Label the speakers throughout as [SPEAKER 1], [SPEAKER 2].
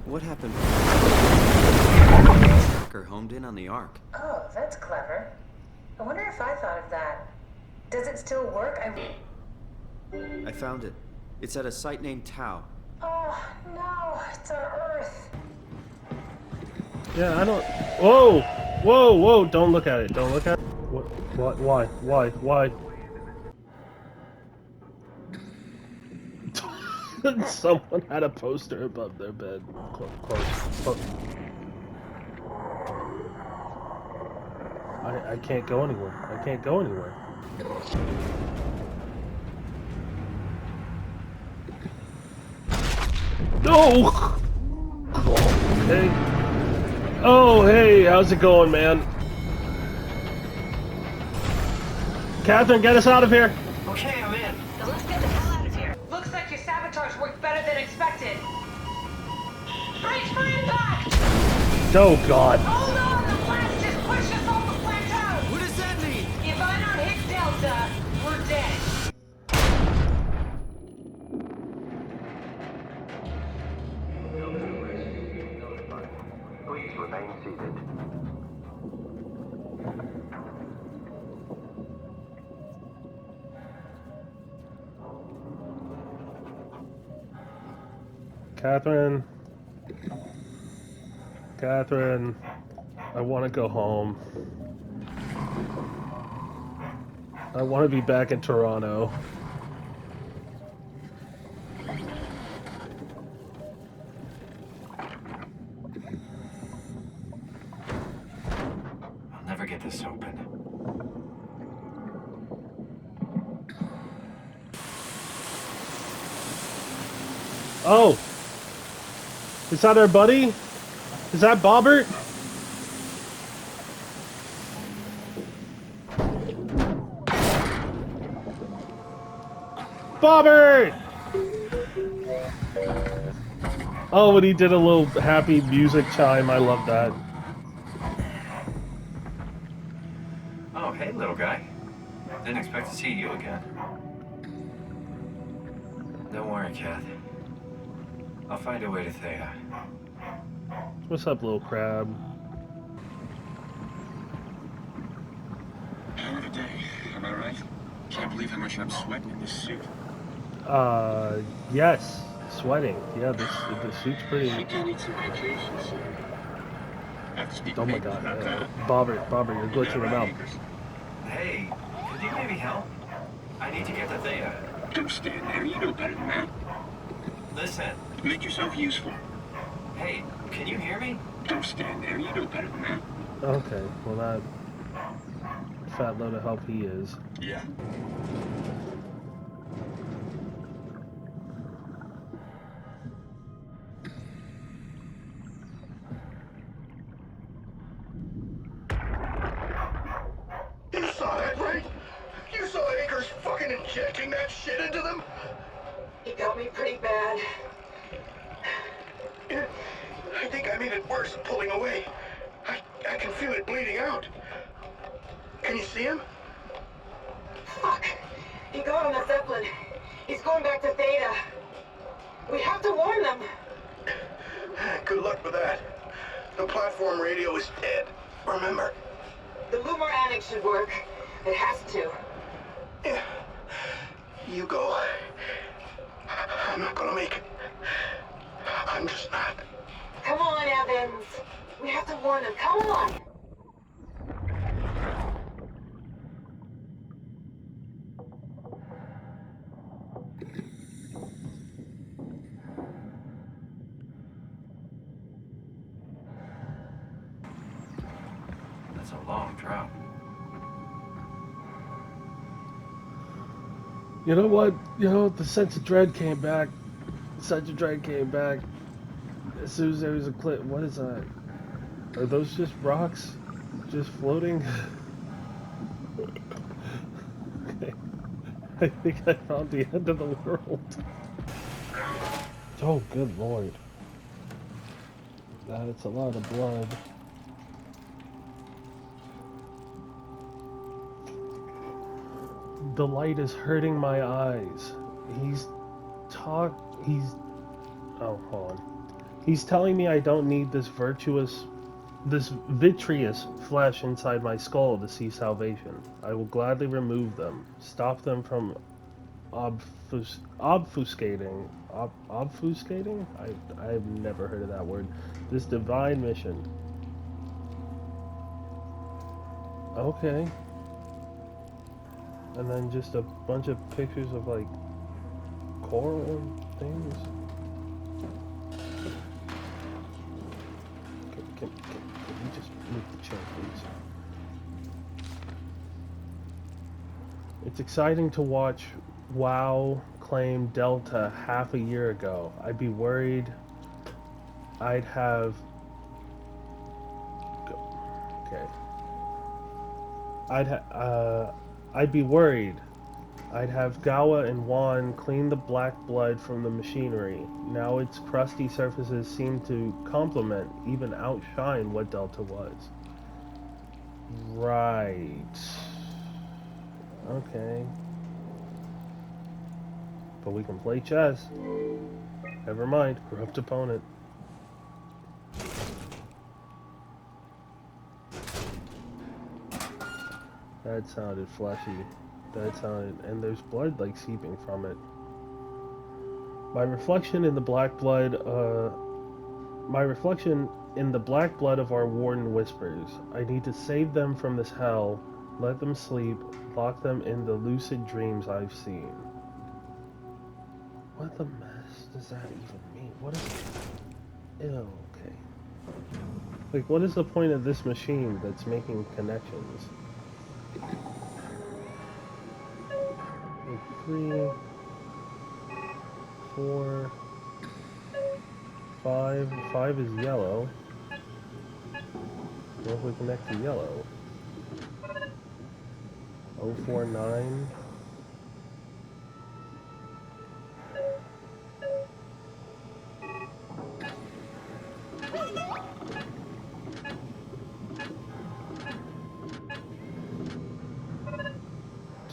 [SPEAKER 1] What happened? Tracker homed in on the Ark.
[SPEAKER 2] Oh, that's clever. I wonder if I thought of that. Does it still work?
[SPEAKER 1] I found it. It's at a site named Tau.
[SPEAKER 2] Oh, no, it's on Earth.
[SPEAKER 3] Yeah, I don't... Whoa! Whoa, whoa! Don't look at it. Don't look at it. What? Why? Why? Someone had a poster above their bed. Close. I can't go anywhere. I can't go anywhere. No! Hey. Oh, hey, how's it going, man? Catherine, get us out of here!
[SPEAKER 4] Okay, I'm in.
[SPEAKER 2] Now let's get the hell out of here. Looks like your sabotage worked better than expected. Brace for impact!
[SPEAKER 3] Oh, God.
[SPEAKER 2] Hold on, the blast just pushed us off the plateau!
[SPEAKER 1] What does that mean?
[SPEAKER 2] If I don't hit Delta, we're dead.
[SPEAKER 4] Please remain seated.
[SPEAKER 3] Catherine, I want to go home. I want to be back in Toronto.
[SPEAKER 4] I'll never get this open.
[SPEAKER 3] Oh! Is that our buddy? Is that Bobbert? Bobbert! Oh, and he did a little happy music chime. I love that.
[SPEAKER 4] Oh, hey, little guy. Didn't expect to see you again. Don't worry, Kath. I'll find a way to Theta.
[SPEAKER 3] What's up, little crab?
[SPEAKER 5] Hell of a day, am I right? Can't believe how much I'm sweating in this suit.
[SPEAKER 3] Yes. Sweating. Yeah, the suit's pretty...
[SPEAKER 5] I think I need some vacation soon. Have to speak
[SPEAKER 3] Oh my
[SPEAKER 5] papers
[SPEAKER 3] god.
[SPEAKER 5] about that.
[SPEAKER 3] Bobbert, you're glitching him out.
[SPEAKER 4] Hey, could you maybe help? I need to get to Theta.
[SPEAKER 5] Don't stand there, you know better than that.
[SPEAKER 4] Listen.
[SPEAKER 5] Make yourself useful.
[SPEAKER 4] Hey, can you hear me?
[SPEAKER 5] Don't stand there, you know better than that.
[SPEAKER 3] Okay, well that fat load of help he is.
[SPEAKER 5] Yeah.
[SPEAKER 6] You saw that, right? You saw Akers fucking injecting that shit into them?
[SPEAKER 2] He got me pretty bad.
[SPEAKER 6] I think I made it worse pulling away. I can feel it bleeding out. Can you see him?
[SPEAKER 2] Fuck. He got on the Zeppelin. He's going back to Theta. We have to warn them.
[SPEAKER 6] Good luck with that. The platform radio is dead. Remember.
[SPEAKER 2] The Lumar Annex should work. It has to.
[SPEAKER 6] Yeah. You go. I'm not gonna make it. I'm just not.
[SPEAKER 2] Come on, Evans. We have to warn them. Come on.
[SPEAKER 4] That's a long drop.
[SPEAKER 3] You know what? You know, the sense of dread came back. The sense of dread came back. As soon as there was a clip. What is that? Are those just rocks? Just floating? Okay. I think I found the end of the world. Oh, good lord. That's a lot of blood. The light is hurting my eyes. He's... Oh, hold on. He's telling me I don't need this vitreous flesh inside my skull to see salvation. I will gladly remove them, stop them from obfuscating. Obfuscating? I've never heard of that word. This divine mission. Okay. And then just a bunch of pictures of like coral things. Can you just move the chair, please? It's exciting to watch WoW claim Delta half a year ago. I'd be worried I'd have... Okay. I'd be worried I'd have Gawa and Juan clean the black blood from the machinery. Now its crusty surfaces seem to complement, even outshine what Delta was. Right. Okay. But we can play chess. Never mind, corrupt opponent. That sounded fleshy. That sounded, and there's blood like seeping from it. My reflection in the black blood of our warden whispers. I need to save them from this hell, let them sleep, lock them in the lucid dreams I've seen. What the mess does that even mean? What is... Ew, okay. Like, what is the point of this machine that's making connections? 3, 4, 5. 5 is yellow. What if we connect to yellow? 049.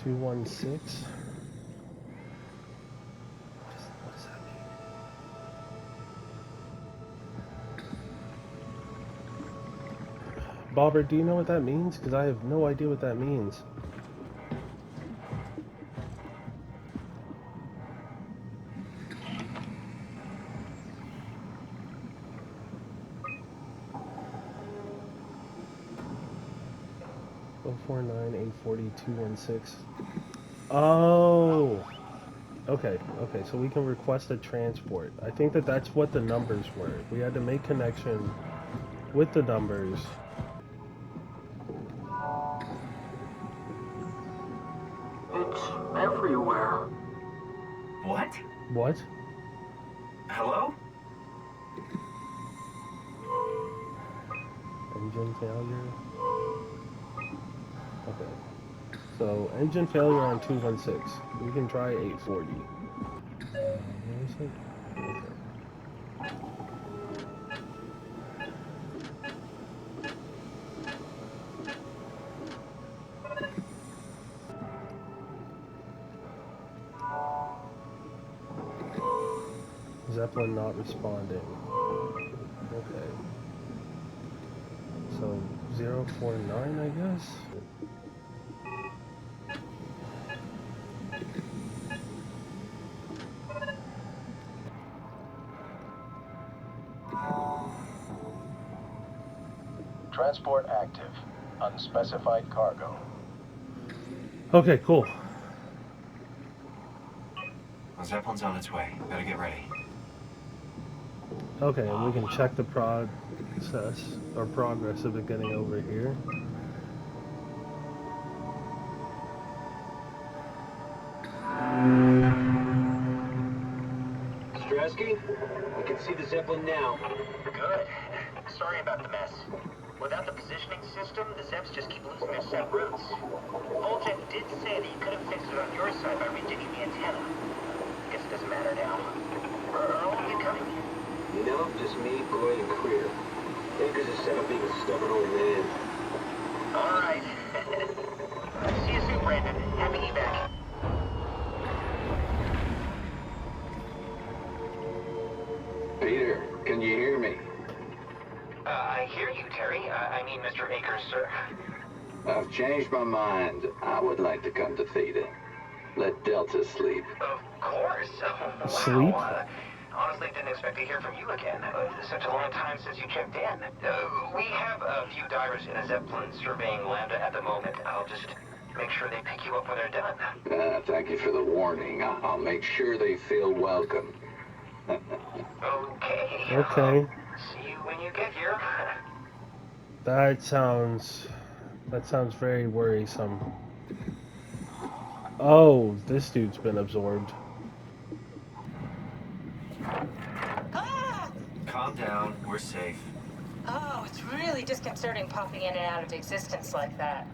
[SPEAKER 3] Two 1 6. What does that mean? Bobber, do you know what that means? Because I have no idea what that means. Oh 49 840 216. Oh. Okay, so we can request a transport. I think that's what the numbers were. We had to make connection with the numbers.
[SPEAKER 6] It's everywhere.
[SPEAKER 4] What?
[SPEAKER 3] What?
[SPEAKER 4] Hello?
[SPEAKER 3] Engine failure? Okay. So, engine failure on 216. We can try 840. Where is it? Okay. Zeppelin not responding. Okay. So 049, I guess?
[SPEAKER 7] Transport active. Unspecified cargo.
[SPEAKER 3] Okay, cool.
[SPEAKER 4] Well, Zeppelin's on its way. Better get ready.
[SPEAKER 3] Okay, and we can check the process or progress of it getting over here.
[SPEAKER 8] Strasky, I can see the Zeppelin now.
[SPEAKER 9] Good. Sorry about the mess. Without the positioning system, the Zeps just keep losing their set routes. Volchev did say that you could have fixed it on your side by redigging the antenna. Guess it doesn't matter now. Are all of you coming?
[SPEAKER 8] No, just me, Goy, and Creer. Akers is set up being a stubborn old man.
[SPEAKER 9] All right. See you soon, Brandon. Happy evac.
[SPEAKER 8] Peter, can you hear me?
[SPEAKER 9] I hear you, Terry. I mean, Mr. Akers, sir.
[SPEAKER 8] I've changed my mind. I would like to come to Theta. Let Delta sleep.
[SPEAKER 9] Of course. Wow.
[SPEAKER 3] Sleep?
[SPEAKER 9] Honestly, didn't expect to hear from you again. Such a long time since you checked in. We have a few divers in a Zeppelin surveying Lambda at the moment. I'll just make sure they pick you up when they're done.
[SPEAKER 8] Thank you for the warning. I'll make sure they feel welcome.
[SPEAKER 9] Okay.
[SPEAKER 3] Okay.
[SPEAKER 9] See you when you get here.
[SPEAKER 3] That sounds very worrisome. Oh, this dude's been absorbed.
[SPEAKER 2] Ah!
[SPEAKER 4] Calm down. We're safe.
[SPEAKER 2] Oh, it's really disconcerting popping in and out of existence like that.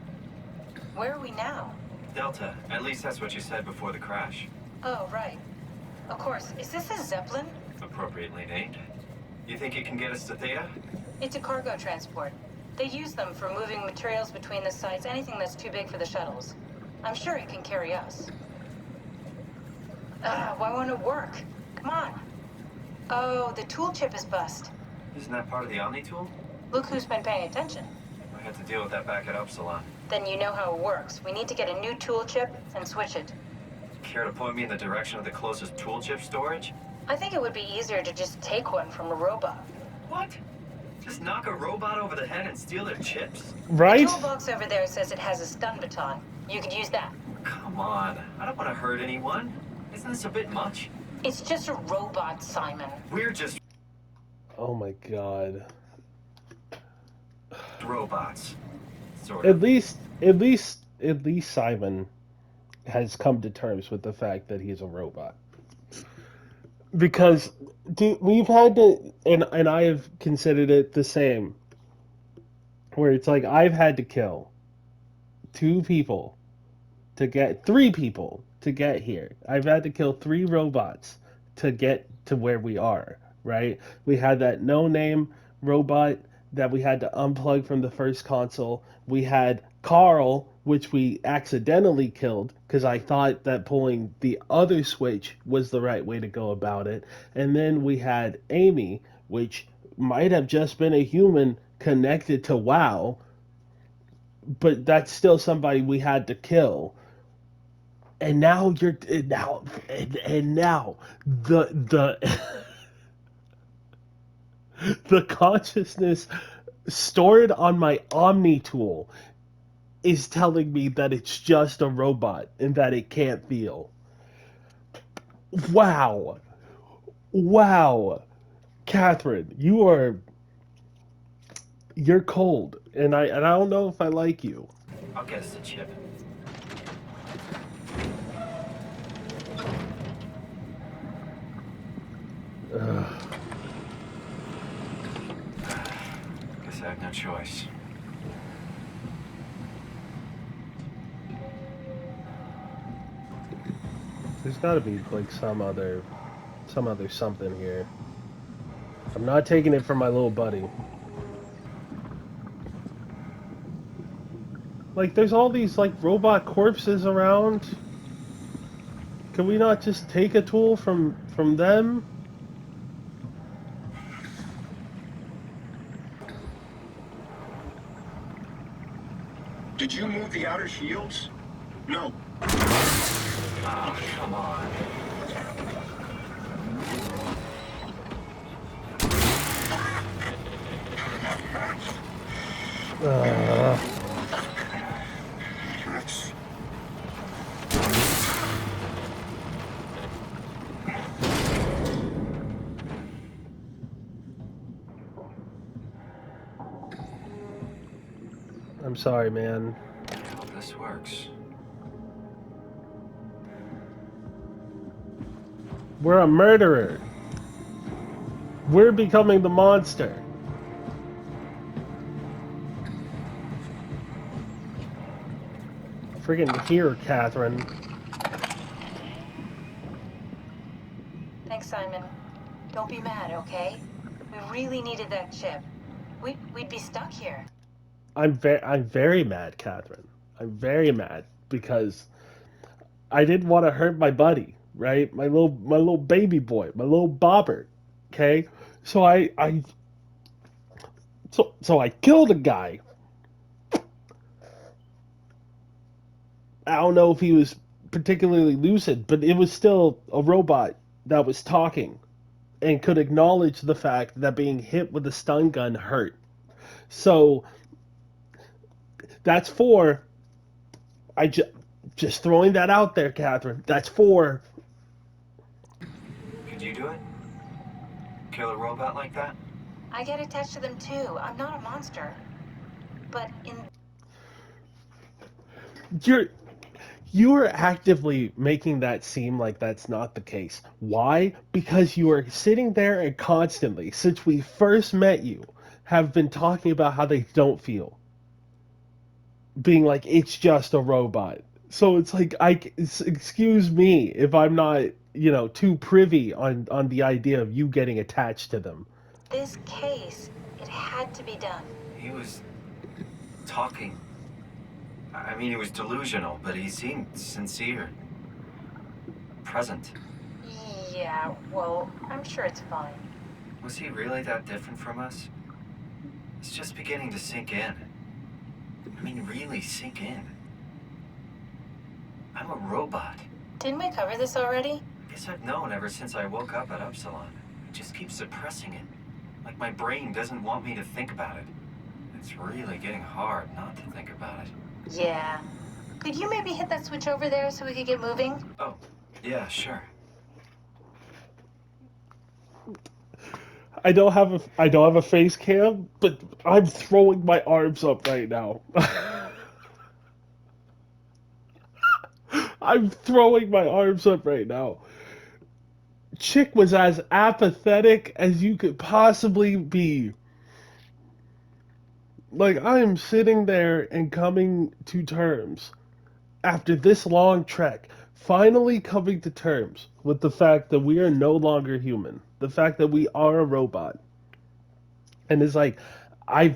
[SPEAKER 2] Where are we now?
[SPEAKER 4] Delta. At least that's what you said before the crash.
[SPEAKER 2] Oh, right. Of course. Is this a Zeppelin?
[SPEAKER 4] Appropriately named. You think it can get us to Theta?
[SPEAKER 2] It's a cargo transport. They use them for moving materials between the sites, anything that's too big for the shuttles. I'm sure it can carry us. Why won't it work? Come on. Oh, the tool chip is bust.
[SPEAKER 4] Isn't that part of the Omni tool?
[SPEAKER 2] Look who's been paying attention.
[SPEAKER 4] I had to deal with that back at Upsilon.
[SPEAKER 2] Then you know how it works. We need to get a new tool chip and switch it.
[SPEAKER 4] Care to point me in the direction of the closest tool chip storage?
[SPEAKER 2] I think it would be easier to just take one from a robot.
[SPEAKER 4] What? Just knock a robot over the head and steal their chips?
[SPEAKER 3] Right?
[SPEAKER 2] The toolbox over there says it has a stun baton. You could use that.
[SPEAKER 4] Come on. I don't want to hurt anyone. Isn't this a bit much?
[SPEAKER 2] It's just a robot, Simon.
[SPEAKER 4] We're just
[SPEAKER 3] Oh my god.
[SPEAKER 4] robots. Sort
[SPEAKER 3] At
[SPEAKER 4] of.
[SPEAKER 3] least Simon has come to terms with the fact that he's a robot. Because dude, we've had to, and I have considered it the same, where it's like I've had to kill three people to get here. I've had to kill 3 robots to get to where we are, right? We had that no-name robot that we had to unplug from the first console. We had Carl, which we accidentally killed because I thought that pulling the other switch was the right way to go about it. And then we had Amy, which might have just been a human connected to WoW, but that's still somebody we had to kill. And now now the the consciousness stored on my Omni tool is telling me that it's just a robot and that it can't feel. Wow. Catherine, you're cold, and I don't know if I like you.
[SPEAKER 4] I'll get us a chip. Guess I have no choice.
[SPEAKER 3] There's got to be like some other something here. I'm not taking it from my little buddy. Like there's all these like robot corpses around. Can we not just take a tool from them?
[SPEAKER 6] Did you move the outer shields? No.
[SPEAKER 4] Oh, come on.
[SPEAKER 3] I'm sorry, man.
[SPEAKER 4] I hope this works.
[SPEAKER 3] We're a murderer. We're becoming the monster. Friggin' here, Catherine.
[SPEAKER 2] Thanks, Simon. Don't be mad, okay? We really needed that chip. We'd be stuck here.
[SPEAKER 3] I'm very mad, Catherine. I'm very mad because I didn't want to hurt my buddy, right? My little baby boy, my little bobber. Okay? So so I killed a guy. I don't know if he was particularly lucid, but it was still a robot that was talking and could acknowledge the fact that being hit with a stun gun hurt. So that's four. Just throwing that out there, Catherine. That's four.
[SPEAKER 4] Could you do it? Kill a robot like that?
[SPEAKER 10] I get attached to them too. I'm not a monster. But in
[SPEAKER 3] You're you are actively making that seem like that's not the case. Why? Because you are sitting there and constantly, since we first met you, have been talking about how they don't feel. Being like, it's just a robot. So it's like, excuse me if I'm not, too privy on the idea of you getting attached to them.
[SPEAKER 10] this case, it had to be done.
[SPEAKER 4] He was talking. I mean, he was delusional, but he seemed sincere. Present.
[SPEAKER 10] Yeah, well, I'm sure it's fine.
[SPEAKER 4] Was he really that different from us? It's just beginning to sink in. I mean, really sink in. I'm a robot.
[SPEAKER 10] Didn't we cover this already?
[SPEAKER 4] Guess I've known ever since I woke up at Upsilon. I just keep suppressing it. Like my brain doesn't want me to think about it. It's really getting hard not to think about it.
[SPEAKER 10] Yeah. Could you maybe hit that switch over there so we could get moving?
[SPEAKER 4] Oh, yeah, sure.
[SPEAKER 3] I don't have a face cam, but I'm throwing my arms up right now. I'm throwing my arms up right now. Chick was as apathetic as you could possibly be. Like, I am sitting there and coming to terms after this long trek, finally coming to terms with the fact that we are no longer human, the fact that we are a robot. And it's like, I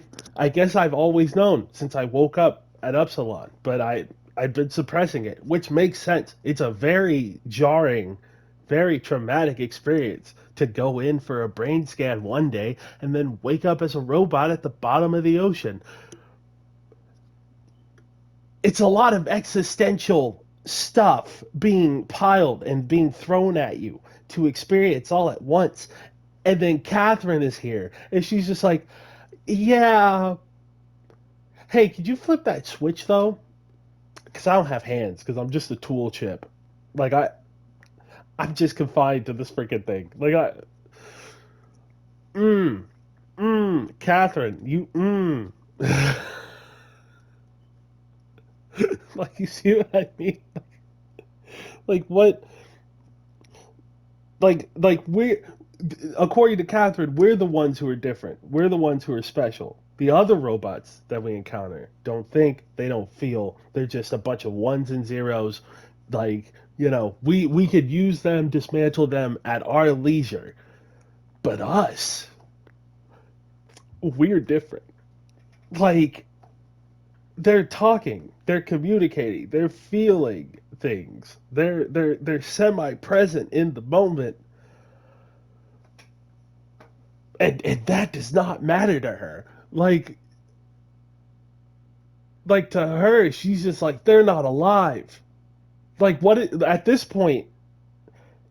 [SPEAKER 3] guess I've always known since I woke up at Upsilon, but I've been suppressing it, which makes sense. It's a very jarring, very traumatic experience to go in for a brain scan one day and then wake up as a robot at the bottom of the ocean. It's a lot of existential stuff being piled and being thrown at you to experience all at once. And then Catherine is here, and she's just like, yeah. Hey, could you flip that switch, though? Because I don't have hands, because I'm just a tool chip. Like, I'm just confined to this freaking thing. Like, Catherine, you, Like, you see what I mean? Like, what? Like we're, according to Catherine, we're the ones who are different. We're the ones who are special. The other robots that we encounter don't think, they don't feel. They're just a bunch of ones and zeros. Like, we could use them, dismantle them at our leisure. But us, we're different. Like, they're talking, they're communicating, they're feeling things. They're semi-present in the moment. And that does not matter to her. Like to her, she's just like, they're not alive. Like, at this point,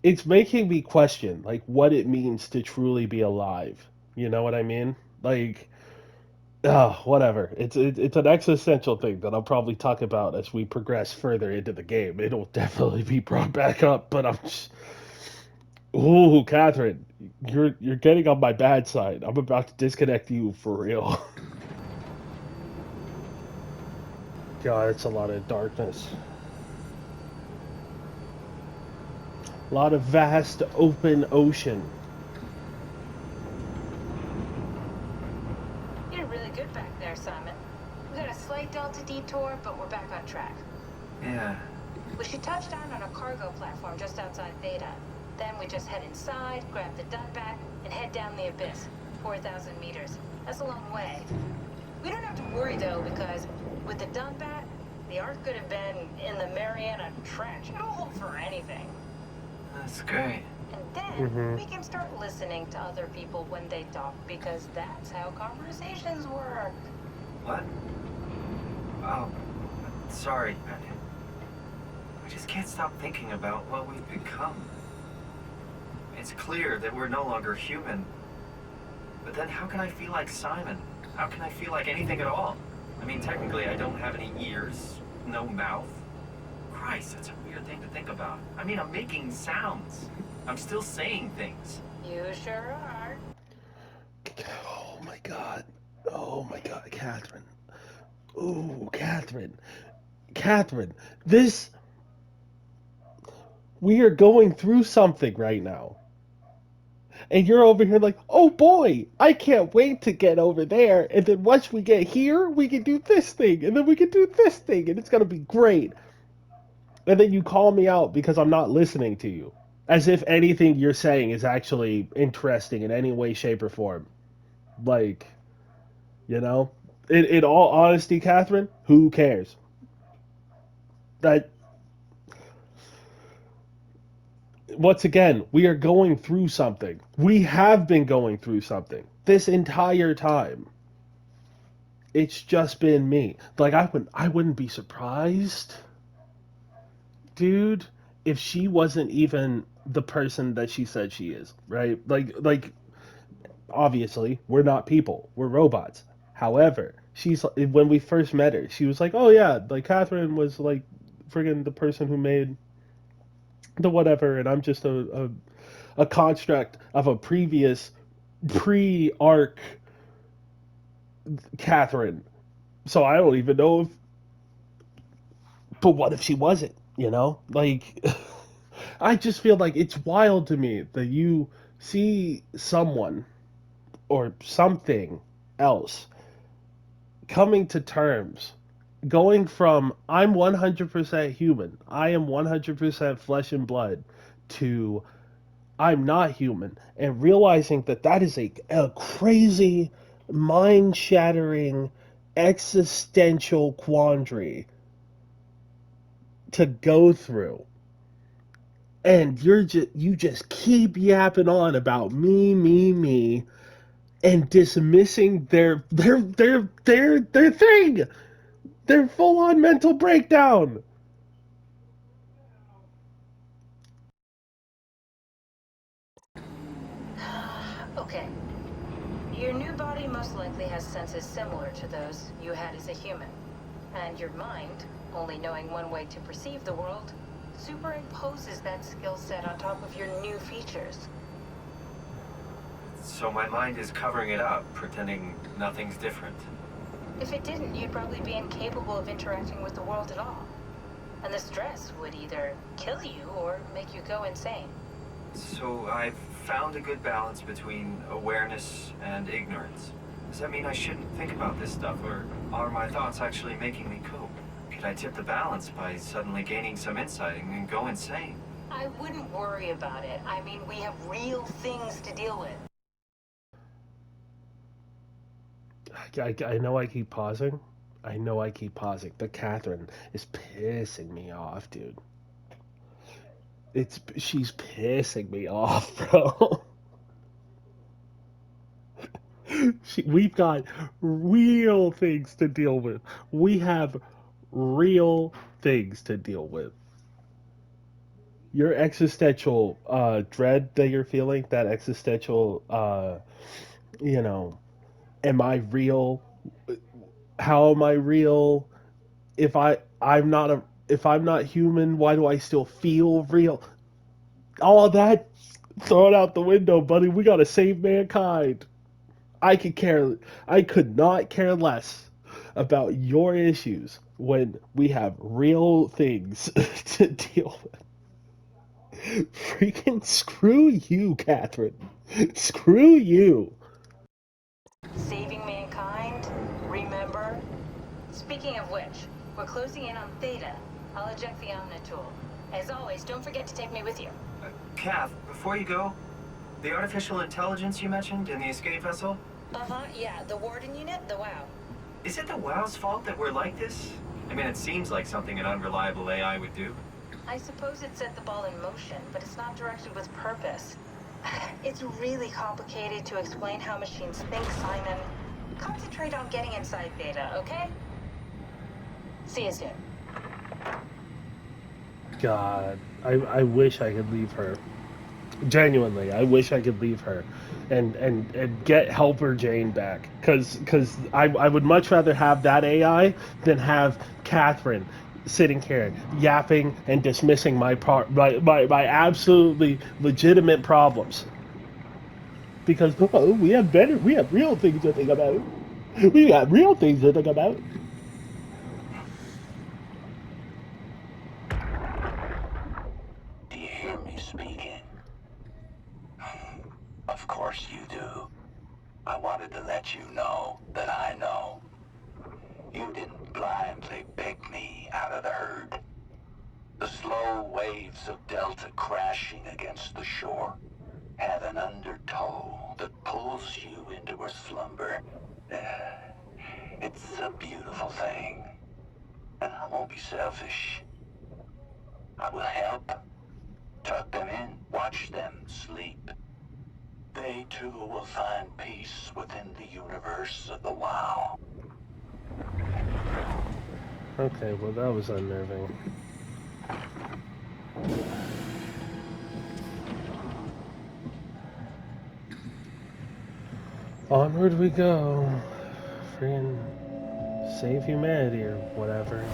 [SPEAKER 3] it's making me question like what it means to truly be alive. You know what I mean? Like, whatever. It's an existential thing that I'll probably talk about as we progress further into the game. It'll definitely be brought back up, but I'm just... Ooh, Catherine, you're getting on my bad side. I'm about to disconnect you for real. God, it's a lot of darkness. A lot of vast open ocean.
[SPEAKER 10] You did really good back there, Simon. We got a slight delta detour, but we're back on track.
[SPEAKER 4] Yeah.
[SPEAKER 10] We should touch down on a cargo platform just outside Theta. Then we just head inside, grab the dump bat, and head down the abyss. 4,000 meters. That's a long way. We don't have to worry, though, because with the dump bat, the Ark could have been in the Mariana Trench. It'll hold for anything.
[SPEAKER 4] That's great.
[SPEAKER 10] And Then we can start listening to other people when they talk, because that's how conversations work.
[SPEAKER 4] What? Oh, sorry. I just can't stop thinking about what we've become. It's clear that we're no longer human. But then how can I feel like Simon? How can I feel like anything at all? I mean, technically, I don't have any ears, no mouth. Christ, that's a weird thing to think about. I mean, I'm making sounds. I'm still saying things.
[SPEAKER 10] You sure are.
[SPEAKER 3] Oh my god. Oh my god, Catherine. Ooh, Catherine. Catherine, this... We are going through something right now. And you're over here like, oh boy, I can't wait to get over there. And then once we get here, we can do this thing. And then we can do this thing. And it's going to be great. And then you call me out because I'm not listening to you. As if anything you're saying is actually interesting in any way, shape, or form. Like, you know? In all honesty, Catherine, who cares? That... Once again, we are going through something. We have been going through something this entire time. It's just been me. Like, I wouldn't be surprised, dude, if she wasn't even the person that she said she is, right? Like obviously, we're not people. We're robots. However, she's, when we first met her, she was like, "Oh yeah, like Catherine was like friggin' the person who made the whatever, and I'm just a construct of a previous pre-arc Catherine. So I don't even know if... But what if she wasn't, you know? Like, I just feel like it's wild to me that you see someone or something else coming to terms, going from I'm 100% human, I am 100% flesh and blood, to I'm not human, and realizing that that is a crazy, mind-shattering, existential quandary to go through. And you just keep yapping on about me, and dismissing their thing, their full-on mental breakdown.
[SPEAKER 10] Okay. Your new body most likely has senses similar to those you had as a human. And your mind, only knowing one way to perceive the world, superimposes that skill set on top of your new features.
[SPEAKER 4] So my mind is covering it up, pretending nothing's different.
[SPEAKER 10] If it didn't, you'd probably be incapable of interacting with the world at all. And the stress would either kill you or make you go insane.
[SPEAKER 4] So I've found a good balance between awareness and ignorance. Does that mean I shouldn't think about this stuff, or are my thoughts actually making me cope? Could I tip the balance by suddenly gaining some insight and go insane?
[SPEAKER 10] I wouldn't worry about it. I mean, we have real things to deal with.
[SPEAKER 3] I know I keep pausing. But Catherine is pissing me off, dude. She's pissing me off, bro. We've got real things to deal with. We have real things to deal with. Your existential dread that you're feeling, that existential, you know, am I real? How am I real? If I'm not human, why do I still feel real? All of that, throw it out the window, buddy. We gotta save mankind. I could not care less about your issues when we have real things to deal with. Freaking screw you, Catherine. Screw you.
[SPEAKER 10] Saving mankind? Remember? Speaking of which, we're closing in on Theta. I'll eject the Omni tool. As always, don't forget to take me with you.
[SPEAKER 4] Kath, before you go, the artificial intelligence you mentioned in the escape vessel?
[SPEAKER 10] Uh-huh, yeah, the Warden unit, the WOW.
[SPEAKER 4] Is it the WOW's fault that we're like this? I mean, it seems like something an unreliable AI would do.
[SPEAKER 10] I suppose it set the ball in motion, but it's not directed with purpose. It's really complicated to explain how machines think, Simon. Concentrate on getting inside Beta, okay? See you soon.
[SPEAKER 3] God, I wish I could leave her. Genuinely, I wish I could leave her and get Helper Jane back. Because I would much rather have that AI than have Catherine sitting here yapping and dismissing my absolutely legitimate problems. Because we have real things to think about. We got real things to think about.
[SPEAKER 11] Do you hear me speaking? Of course you do. I wanted to let you know that I know. You didn't blindly pick me out of the herd. The slow waves of Delta crashing against the shore have an undertow that pulls you into a slumber. It's a beautiful thing. And I won't be selfish. I will help. Tuck them in. Watch them sleep. They too will find peace within the universe of the WoW.
[SPEAKER 3] Okay, well that was unnerving. Onward we go. Free and save humanity or whatever.